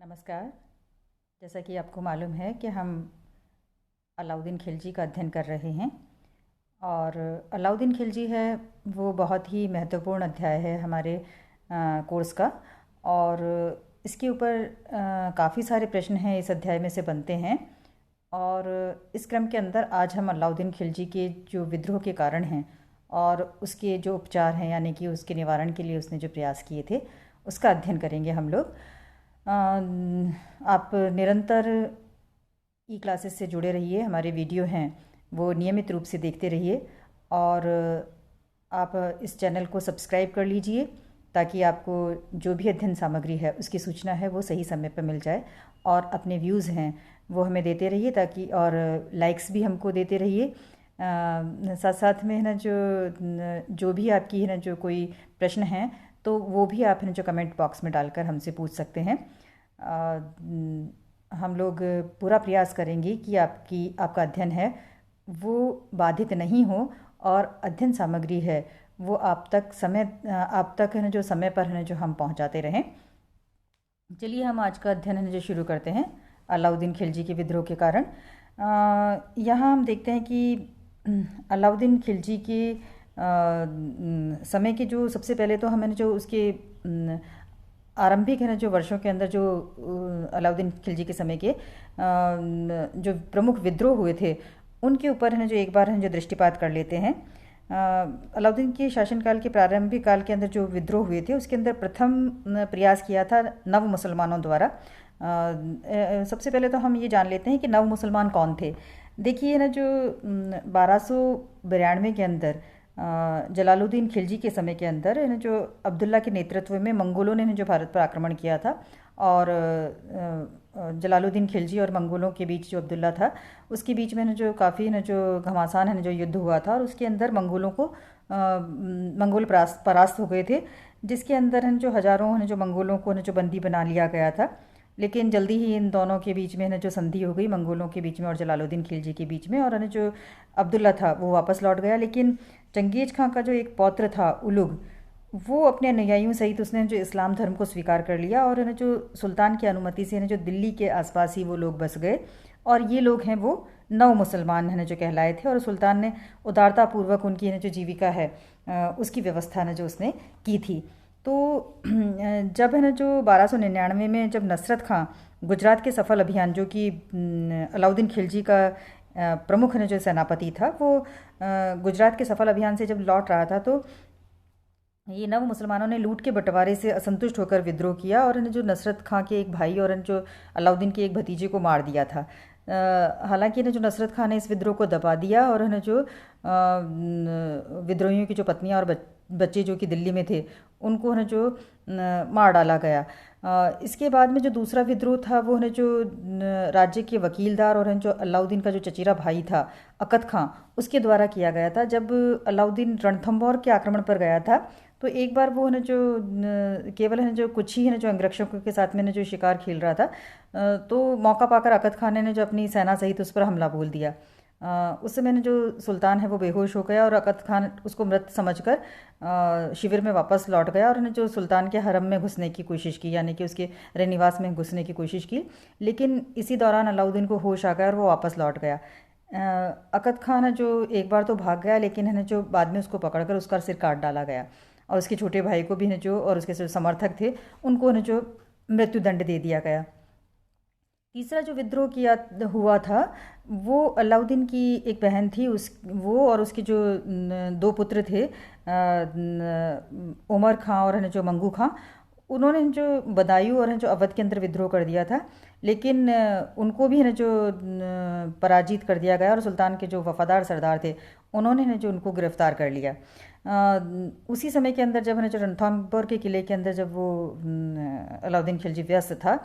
नमस्कार। जैसा कि आपको मालूम है कि हम अलाउद्दीन खिलजी का अध्ययन कर रहे हैं और अलाउद्दीन खिलजी है वो बहुत ही महत्वपूर्ण अध्याय है हमारे कोर्स का। और इसके ऊपर काफ़ी सारे प्रश्न हैं इस अध्याय में से बनते हैं। और इस क्रम के अंदर आज हम अलाउद्दीन खिलजी के जो विद्रोह के कारण हैं और उसके जो उपचार हैं, यानी कि उसके निवारण के लिए उसने जो प्रयास किए थे, उसका अध्ययन करेंगे हम लोग। आप निरंतर ई क्लासेस से जुड़े रहिए, हमारे वीडियो हैं वो नियमित रूप से देखते रहिए और आप इस चैनल को सब्सक्राइब कर लीजिए ताकि आपको जो भी अध्ययन सामग्री है उसकी सूचना है वो सही समय पर मिल जाए। और अपने व्यूज़ हैं वो हमें देते रहिए ताकि, और लाइक्स भी हमको देते रहिए। साथ साथ में है ना जो भी आपकी है ना जो कोई प्रश्न हैं तो वो भी आप हैं जो कमेंट बॉक्स में डालकर हमसे पूछ सकते हैं। हम लोग पूरा प्रयास करेंगे कि आपका अध्ययन है वो बाधित नहीं हो और अध्ययन सामग्री है वो आप तक है ना जो समय पर है ना जो हम पहुंचाते रहें। चलिए हम आज का अध्ययन है जो शुरू करते हैं अलाउद्दीन खिलजी के विद्रोह के कारण। यहाँ हम देखते हैं कि अलाउद्दीन खिलजी के समय के जो सबसे पहले तो हमें जो उसके आरंभिक है ना जो वर्षों के अंदर जो अलाउद्दीन खिलजी के समय के जो प्रमुख विद्रोह हुए थे उनके ऊपर है ना जो एक बार है जो दृष्टिपात कर लेते हैं। अलाउद्दीन के शासनकाल के प्रारंभिक काल के अंदर जो विद्रोह हुए थे उसके अंदर प्रथम प्रयास किया था नव मुसलमानों द्वारा। सबसे पहले तो हम ये जान लेते हैं कि नव मुसलमान कौन थे। देखिए ना जो 1292 के अंदर जलालुद्दीन खिलजी के समय के अंदर है ना जो अब्दुल्ला के नेतृत्व में मंगोलों ने जो भारत पर आक्रमण किया था और जलालुद्दीन खिलजी और मंगोलों के बीच जो अब्दुल्ला था उसके बीच में ना जो काफ़ी ना जो घमासान है ना जो युद्ध हुआ था और उसके अंदर मंगोल परास्त हो गए थे, जिसके अंदर है जो हज़ारों है जो मंगोलों को जो बंदी बना लिया गया था। लेकिन जल्दी ही इन दोनों के बीच में ना जो संधि हो गई मंगोलों के बीच में और जलालुद्दीन खिलजी के बीच में, और है जो अब्दुल्ला था वो वापस लौट गया। लेकिन चंगेज खां का जो एक पौत्र था उलुग, वो अपने अनुयायियों सहित उसने जो इस्लाम धर्म को स्वीकार कर लिया और है जो सुल्तान की अनुमति से है जो दिल्ली के आसपास ही वो लोग बस गए और ये लोग हैं वो नव मुसलमान है जो कहलाए थे। और सुल्तान ने उदारतापूर्वक उनकी है जो जीविका है उसकी व्यवस्था ने जो उसने की थी। तो जब है ना जो 1299 में जब नसरत खां गुजरात के सफल अभियान, जो कि अलाउद्दीन खिलजी का प्रमुख ने जो सेनापति था, वो गुजरात के सफल अभियान से जब लौट रहा था तो ये नव मुसलमानों ने लूट के बंटवारे से असंतुष्ट होकर विद्रोह किया और जो नसरत खां के एक भाई और जो अलाउद्दीन के एक भतीजे को मार दिया था। हालांकि जो नसरत खां ने इस विद्रोह को दबा दिया और जो विद्रोहियों की जो पत्नियां और बच्चे जो कि दिल्ली में थे उनको जो मार डाला गया। इसके बाद में जो दूसरा विद्रोह था वो जो राज्य के वकीलदार और जो अलाउद्दीन का जो चचेरा भाई था अकद खां, उसके द्वारा किया गया था। जब अलाउद्दीन रणथंभौर के आक्रमण पर गया था तो एक बार वो जो केवल है जो कुछ ही है जो अंगरक्षकों के साथ में जो शिकार खेल रहा था, तो मौका पाकर अकद खान ने जो अपनी सेना सहित उस पर हमला बोल दिया। उस समय जो सुल्तान है वो बेहोश हो गया और अकद खान उसको मृत समझकर शिविर में वापस लौट गया और जो सुल्तान के हरम में घुसने की कोशिश की, यानी कि उसके रहनिवास में घुसने की कोशिश की। लेकिन इसी दौरान अलाउद्दीन को होश आ गया और वो वापस लौट गया। अकद खान है जो एक बार तो भाग गया, लेकिन है जो बाद में उसको पकड़कर उसका सिर काट डाला गया और उसके छोटे भाई को भी है जो, और उसके जो समर्थक थे उनको है जो मृत्युदंड दे दिया गया। तीसरा जो विद्रोह किया हुआ था वो अलाउद्दीन की एक बहन थी, वो और उसके जो दो पुत्र थे उमर खां और है जो मंगू खां, उन्होंने जो बदायूं और है जो अवध के अंदर विद्रोह कर दिया था। लेकिन उनको भी है जो पराजित कर दिया गया और सुल्तान के जो वफादार सरदार थे उन्होंने जो उनको गिरफ्तार कर लिया। उसी समय के अंदर जब है जो रणथंभौर के किले के अंदर जब वो अलाउद्दीन खिलजी व्यस्त था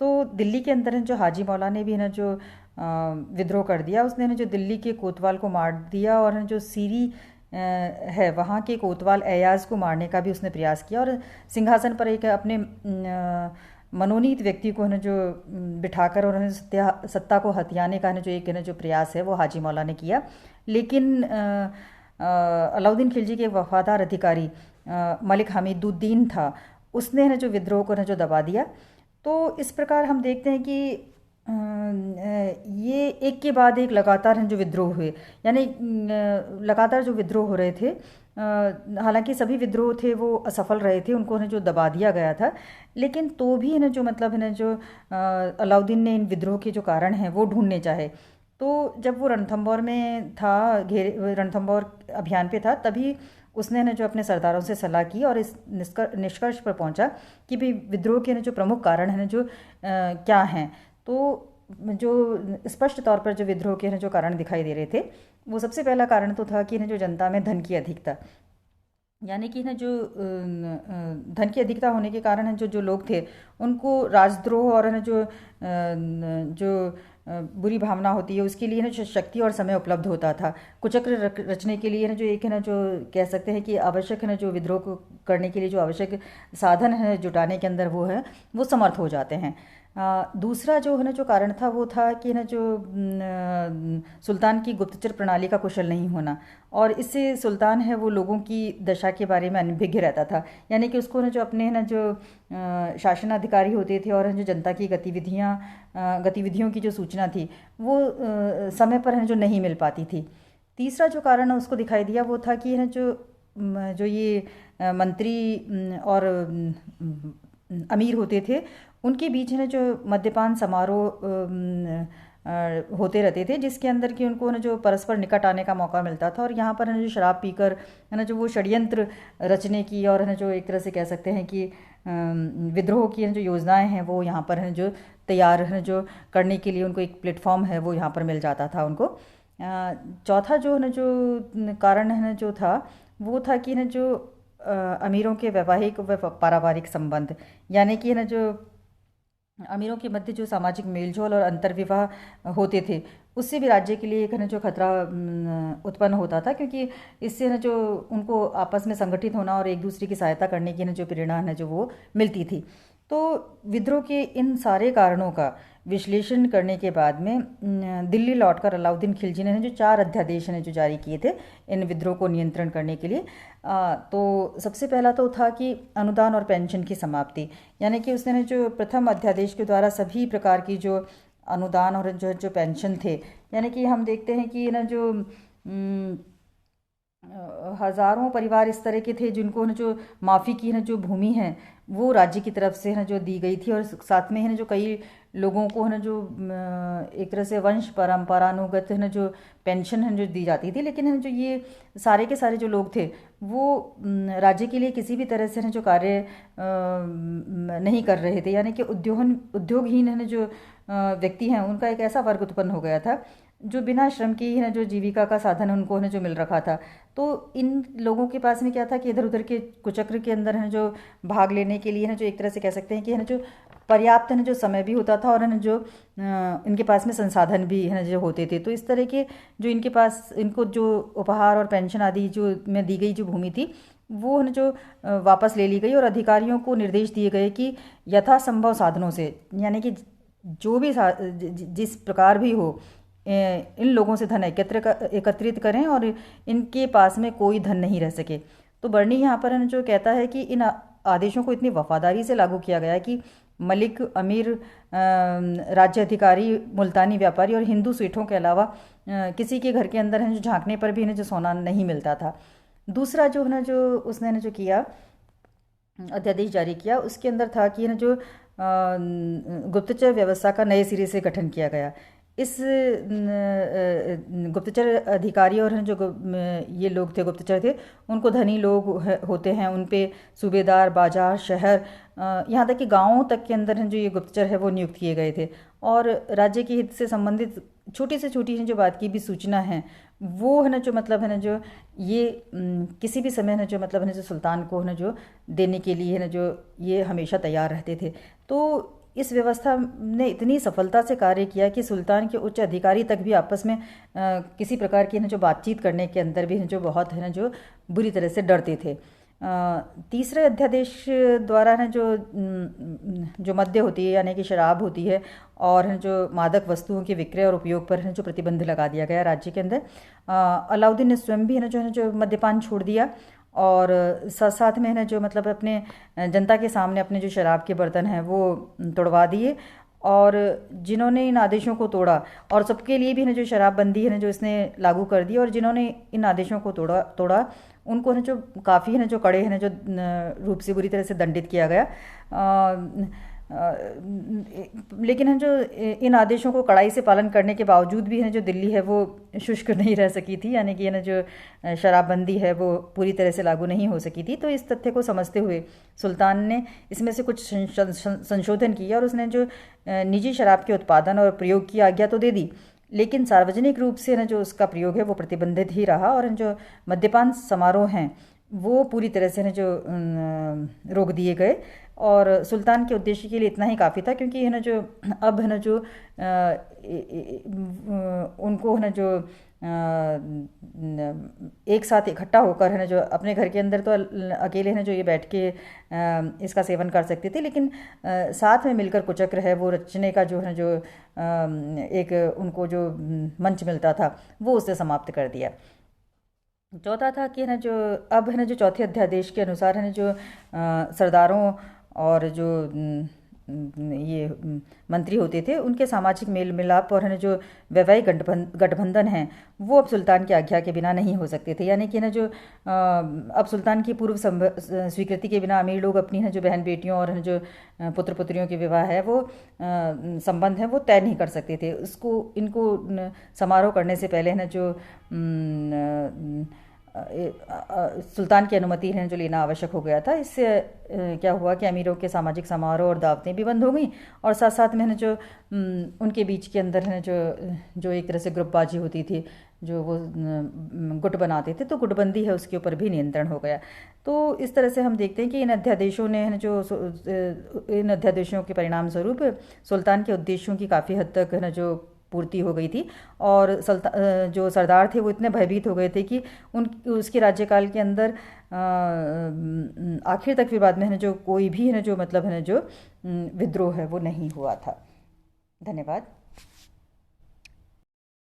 तो दिल्ली के अंदर जो हाजी मौला ने भी है जो विद्रोह कर दिया। उसने जो दिल्ली के कोतवाल को मार दिया और जो सीरी है वहाँ के कोतवाल एयाज को मारने का भी उसने प्रयास किया और सिंहासन पर एक अपने मनोनीत व्यक्ति को जो बिठाकर और सत्ता को हथियाने का जो एक जो प्रयास है वो हाजी मौला ने किया। लेकिन अलाउद्दीन खिलजी के वफादार अधिकारी मलिक हमीदुद्दीन था, उसने जो विद्रोह को जो दबा दिया तो इस प्रकार हम देखते हैं कि ये एक के बाद एक लगातार हैं जो विद्रोह हुए, यानी लगातार जो विद्रोह हो रहे थे। हालांकि सभी विद्रोह थे वो असफल रहे थे, उनको है जो दबा दिया गया था, लेकिन तो भी है ना जो मतलब है ना जो अलाउद्दीन ने इन विद्रोह के जो कारण हैं वो ढूंढने चाहे। तो जब वो रणथंभौर में था, घेरे रणथंभौर अभियान पे था, तभी उसने ना जो अपने सरदारों से सलाह की और इस निष्कर्ष पर पहुंचा कि भाई विद्रोह के ना जो प्रमुख कारण है ना जो क्या हैं। तो जो स्पष्ट तौर पर जो विद्रोह के ना जो कारण दिखाई दे रहे थे, वो सबसे पहला कारण तो था कि ना जो जनता में धन की अधिकता, यानी कि ना जो धन की अधिकता होने के कारण है जो जो लोग थे उनको राजद्रोह और है ना जो बुरी भावना होती है उसके लिए ना जो शक्ति और समय उपलब्ध होता था कुचक्र रचने के लिए ना, जो एक है ना जो कह सकते हैं कि आवश्यक है ना जो विद्रोह को करने के लिए जो आवश्यक साधन है जुटाने के अंदर वो है वो समर्थ हो जाते हैं। दूसरा जो है ना जो कारण था वो था कि ना जो सुल्तान की गुप्तचर प्रणाली का कुशल नहीं होना, और इससे सुल्तान है वो लोगों की दशा के बारे में अनभिज्ञ रहता था। यानी कि उसको ना जो अपने ना जो शासनाधिकारी होते थे और जो जनता की गतिविधियों की जो सूचना थी वो समय पर है जो नहीं मिल पाती थी। तीसरा जो कारण उसको दिखाई दिया वो था कि है ना जो ये मंत्री और अमीर होते थे उनके बीच है ना जो मद्यपान समारोह होते रहते थे, जिसके अंदर कि उनको ना जो परस्पर निकट आने का मौका मिलता था, और यहाँ पर है ना जो शराब पीकर है ना जो वो षड्यंत्र रचने की और है ना जो एक तरह से कह सकते हैं कि विद्रोह की जो योजनाएं हैं वो यहाँ पर है जो तैयार है जो करने के लिए उनको एक प्लेटफॉर्म है वो यहाँ पर मिल जाता था उनको। चौथा जो है ना जो कारण है ना जो था वो था कि ना जो अमीरों के वैवाहिक व पारिवारिक संबंध, यानी कि ना जो अमीरों के मध्य जो सामाजिक मेलजोल और अंतर्विवाह होते थे उससे भी राज्य के लिए एक है ना जो खतरा उत्पन्न होता था, क्योंकि इससे ना जो उनको आपस में संगठित होना और एक दूसरे की सहायता करने की ना जो प्रेरणा है जो वो मिलती थी। तो विद्रोह के इन सारे कारणों का विश्लेषण करने के बाद में दिल्ली लौटकर अलाउद्दीन खिलजी ने जो 4 अध्यादेश ने जो जारी किए थे इन विद्रोह को नियंत्रण करने के लिए। तो सबसे पहला तो था कि अनुदान और पेंशन की समाप्ति, यानी कि उसने जो प्रथम अध्यादेश के द्वारा सभी प्रकार की जो अनुदान और जो पेंशन थे, यानी कि हम देखते हैं कि ना जो हजारों परिवार इस तरह के थे जिनको न जो माफ़ी की न जो भूमि है वो राज्य की तरफ से है जो दी गई थी, और साथ में है न जो कई लोगों को है न जो एक तरह से वंश परंपरानुगत है न जो पेंशन है जो दी जाती थी, लेकिन है न जो ये सारे के सारे जो लोग थे वो राज्य के लिए किसी भी तरह से न जो कार्य नहीं कर रहे थे, यानी कि उद्योगहीन है न जो व्यक्ति हैं उनका एक ऐसा वर्ग उत्पन्न हो गया था जो बिना श्रम के ही ना जो जीविका का साधन उनको ना जो मिल रखा था। तो इन लोगों के पास में क्या था कि इधर उधर के कुचक्र के अंदर है जो भाग लेने के लिए ना जो एक तरह से कह सकते हैं कि है ना जो पर्याप्त है ना जो समय भी होता था और है ना जो इनके पास में संसाधन भी है ना जो होते थे। तो इस तरह के जो इनके पास इनको जो उपहार और पेंशन आदि जो में दी गई जो भूमि थी वो है जो वापस ले ली गई, और अधिकारियों को निर्देश दिए गए कि यथासंभव साधनों से, यानी कि जो भी जिस प्रकार भी हो इन लोगों से धन एकत्रित करें और इनके पास में कोई धन नहीं रह सके। तो बर्नी यहाँ पर है जो कहता है कि इन आदेशों को इतनी वफादारी से लागू किया गया कि मलिक, अमीर, राज्य अधिकारी, मुल्तानी व्यापारी और हिंदू सेठों के अलावा किसी के घर के अंदर है जो झांकने पर भी इन्हें जो सोना नहीं मिलता था। दूसरा जो है ना जो उसने जो किया अध्यादेश जारी किया उसके अंदर था कि ना जो गुप्तचर व्यवस्था का नए सिरे से गठन किया गया। इस गुप्तचर अधिकारी और जो ये लोग थे गुप्तचर थे उनको धनी लोग होते हैं उन पे सूबेदार, बाजार, शहर, यहाँ तक कि गाँवों तक के अंदर जो ये गुप्तचर है वो नियुक्त किए गए थे, और राज्य के हित से संबंधित छोटी से छोटी जो बात की भी सूचना है वो है ना जो मतलब है ना जो ये किसी भी समय है ना जो मतलब है ना जो सुल्तान को है ना जो देने के लिए है ना जो ये हमेशा तैयार रहते थे। तो इस व्यवस्था ने इतनी सफलता से कार्य किया कि सुल्तान के उच्च अधिकारी तक भी आपस में किसी प्रकार की ना जो बातचीत करने के अंदर भी जो बहुत है ना जो बुरी तरह से डरते थे। तीसरे अध्यादेश द्वारा ना जो मद्य होती है यानी कि शराब होती है और जो मादक वस्तुओं के विक्रय और उपयोग पर है जो प्रतिबंध लगा दिया गया राज्य के अंदर। अलाउद्दीन ने स्वयं भी है ना जो मद्यपान छोड़ दिया और साथ साथ में है ना जो मतलब अपने जनता के सामने अपने जो शराब के बर्तन हैं वो तोड़वा दिए। और जिन्होंने इन आदेशों को तोड़ा, और सबके लिए भी ना जो शराबबंदी है ना जो इसने लागू कर दी, और जिन्होंने इन आदेशों को तोड़ा तोड़ा उनको ना जो काफ़ी है ना जो कड़े है ना जो रूप से बुरी तरह से दंडित किया गया। लेकिन है जो इन आदेशों को कड़ाई से पालन करने के बावजूद भी है जो दिल्ली है वो शुष्क नहीं रह सकी थी, यानी कि है ना जो शराबबंदी है वो पूरी तरह से लागू नहीं हो सकी थी। तो इस तथ्य को समझते हुए सुल्तान ने इसमें से कुछ संशोधन किया, और उसने जो निजी शराब के उत्पादन और प्रयोग की आज्ञा तो दे दी, लेकिन सार्वजनिक रूप से ना जो उसका प्रयोग है वो प्रतिबंधित ही रहा। और जो मद्यपान समारोह हैं वो पूरी तरह से ना जो रोक दिए गए। और सुल्तान के उद्देश्य के लिए इतना ही काफ़ी था, क्योंकि है ना जो अब है ना जो उनको है ना जो एक साथ इकट्ठा होकर है ना जो अपने घर के अंदर तो अकेले है ना जो ये बैठ के इसका सेवन कर सकते थे, लेकिन साथ में मिलकर कुचक्र है वो रचने का जो है जो एक उनको जो मंच मिलता था वो उससे समाप्त कर दिया। चौथा था कि है ना जो अब है ना जो चौथे अध्यादेश के अनुसार है ना जो सरदारों और जो ये मंत्री होते थे उनके सामाजिक मेल मिलाप और है ना जो वैवाहिक गठबंधन हैं वो अब सुल्तान की आज्ञा के बिना नहीं हो सकते थे। यानी कि ना जो अब सुल्तान की पूर्व स्वीकृति के बिना अमीर लोग अपनी है जो बहन बेटियों और है जो पुत्र पुत्रियों के विवाह है वो संबंध है वो तय नहीं कर सकते थे। उसको इनको समारोह करने से पहले है ना जो सुल्तान की अनुमति है जो लेना आवश्यक हो गया था। इससे क्या हुआ कि अमीरों के सामाजिक समारोह और दावतें भी बंद हो गई, और साथ साथ में है जो उनके बीच के अंदर है जो एक तरह से ग्रुपबाजी होती थी, जो वो गुट बनाते थे, तो गुटबंदी है उसके ऊपर भी नियंत्रण हो गया। तो इस तरह से हम देखते हैं कि इन अध्यादेशों ने है जो इन अध्यादेशों के परिणाम स्वरूप सुल्तान के उद्देश्यों की काफ़ी हद तक है ना जो पूर्ति हो गई थी। और जो सरदार थे वो इतने भयभीत हो गए थे कि उसके राज्यकाल के अंदर आखिर तक फिर बाद में है ना जो कोई भी है ना जो मतलब है ना जो विद्रोह है वो नहीं हुआ था। धन्यवाद।